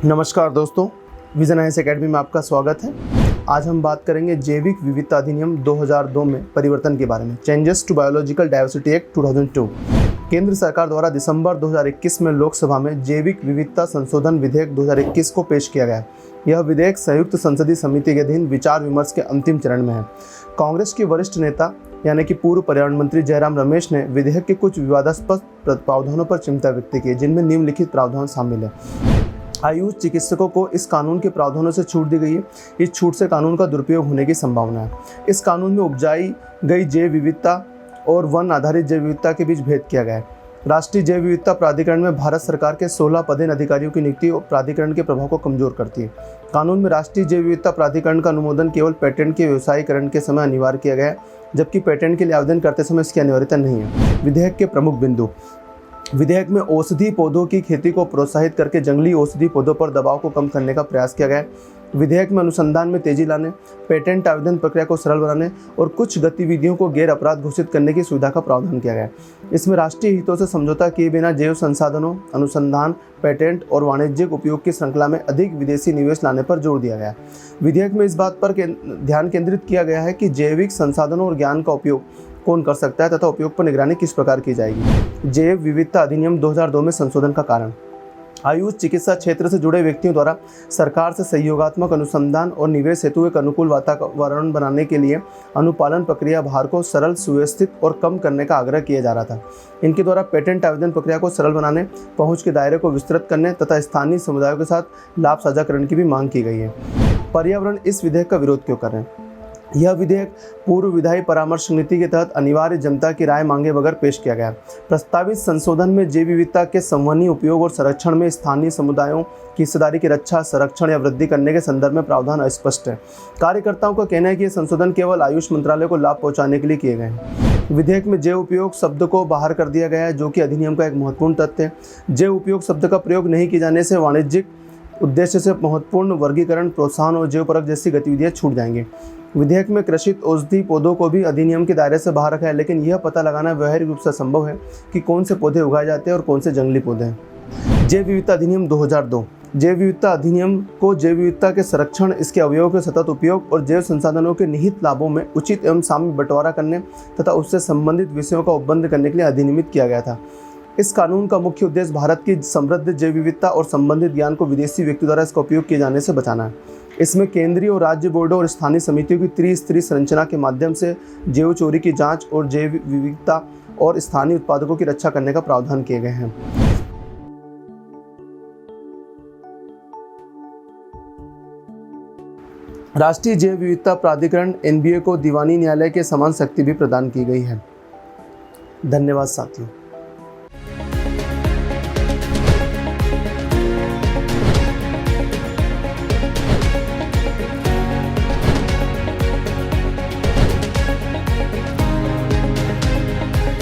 नमस्कार दोस्तों, vision IAS academy में आपका स्वागत है। आज हम बात करेंगे जैविक विविधता अधिनियम 2002 में परिवर्तन के बारे में, changes to biological diversity act 2002। केंद्र सरकार द्वारा दिसंबर 2021 में लोकसभा में जैविक विविधता संशोधन विधेयक 2021 को पेश किया गया। यह विधेयक संयुक्त संसदीय समिति के अधीन विचार विमर्श के अंतिम चरण में है। कांग्रेस के वरिष्ठ नेता यानी कि पूर्व पर्यावरण मंत्री जयराम रमेश ने विधेयक के कुछ विवादास्पद प्रावधानों पर चिंता व्यक्त की, जिनमें निम्नलिखित प्रावधान शामिल है। आयुष चिकित्सकों को इस कानून के प्रावधानों से छूट दी गई है। इस छूट से कानून का दुरुपयोग होने की संभावना है। इस कानून में उपजाई गई जैव विविधता और वन आधारित जैव विविधता के बीच भेद किया गया है। राष्ट्रीय जैव विविधता प्राधिकरण में भारत सरकार के 16 पदेन अधिकारियों की नियुक्ति और प्राधिकरण के प्रभाव को कमजोर करती है। कानून में राष्ट्रीय जैव विविधता प्राधिकरण का अनुमोदन केवल पेटेंट के व्यवसायीकरण के समय अनिवार्य किया गया है, जबकि पेटेंट के लिए आवेदन करते समय इसकी अनिवार्यता नहीं है। विधेयक के प्रमुख बिंदु। विधेयक में औषधि पौधों की खेती को प्रोत्साहित करके जंगली औषधि पौधों पर दबाव को कम करने का प्रयास किया गया है। विधेयक में अनुसंधान में तेजी लाने, पेटेंट आवेदन प्रक्रिया को सरल बनाने और कुछ गतिविधियों को गैर अपराध घोषित करने की सुविधा का प्रावधान किया गया है। इसमें राष्ट्रीय हितों से समझौता किए बिना जैव संसाधनों, अनुसंधान, पेटेंट और वाणिज्यिक उपयोग की श्रृंखला में अधिक विदेशी निवेश लाने पर जोर दिया गया है। विधेयक में इस बात पर ध्यान केंद्रित किया गया है कि जैविक संसाधनों और ज्ञान का उपयोग कौन कर सकता है तथा उपयोग पर निगरानी किस प्रकार की जाएगी। जैव विविधता अधिनियम 2002 में संशोधन का कारण। आयुष चिकित्सा क्षेत्र से जुड़े व्यक्तियों द्वारा सरकार से सहयोगात्मक अनुसंधान और निवेश हेतु एक अनुकूल वातावरण बनाने के लिए अनुपालन प्रक्रिया भार को सरल, सुव्यवस्थित और कम करने का आग्रह किया जा रहा था। इनके द्वारा पेटेंट आवेदन प्रक्रिया को सरल बनाने, पहुंच के दायरे को विस्तृत करने तथा स्थानीय समुदायों के साथ लाभ साझाकरण की भी मांग की गई है। पर्यावरण इस विधेयक का विरोध क्यों कर रहे हैं? यह विधेयक पूर्व विधायी परामर्श नीति के तहत अनिवार्य जनता की राय मांगे बगैर पेश किया गया। प्रस्तावित संशोधन में जैव विविधता के संवहनीय उपयोग और संरक्षण में स्थानीय समुदायों की हिस्सेदारी की रक्षा, संरक्षण या वृद्धि करने के संदर्भ में प्रावधान अस्पष्ट है। कार्यकर्ताओं का कहना है कि यह संशोधन केवल आयुष मंत्रालय को लाभ पहुंचाने के लिए किए गए हैं। विधेयक में जैव उपयोग शब्द को बाहर कर दिया गया है, जो कि अधिनियम का एक महत्वपूर्ण तथ्य है। जैव उपयोग शब्द का प्रयोग नहीं किए जाने से वाणिज्यिक उद्देश्य से महत्वपूर्ण वर्गीकरण, प्रोत्साहन और जैव परख जैसी गतिविधियां छूट जाएंगी। विधेयक में कृषित औषधि पौधों को भी अधिनियम के दायरे से बाहर रखा है, लेकिन यह पता लगाना व्यावहारिक रूप से संभव है कि कौन से पौधे उगाए जाते हैं और कौन से जंगली पौधे हैं। जैव विविधता अधिनियम 2002। जैव विविधता अधिनियम को जैव विविधता के संरक्षण, इसके अवयवों के सतत उपयोग और जैव संसाधनों के निहित लाभों में उचित एवं साम्य बंटवारा करने तथा उससे संबंधित विषयों का उपबंध करने के लिए अधिनियमित किया गया था। इस कानून का मुख्य उद्देश्य भारत की समृद्ध जैव विविधता और संबंधित ज्ञान को विदेशी व्यक्ति द्वारा इसका उपयोग किए जाने से बचाना है। इसमें केंद्रीय और राज्य बोर्डों और स्थानीय समितियों की त्रिस्तरीय संरचना के माध्यम से जैव चोरी की जांच और जैव विविधता और स्थानीय उत्पादकों की रक्षा करने का प्रावधान किए गए हैं। राष्ट्रीय जैव विविधता प्राधिकरण (एनबीए) को दीवानी न्यायालय के समान शक्ति भी प्रदान की गई है। धन्यवाद साथियों।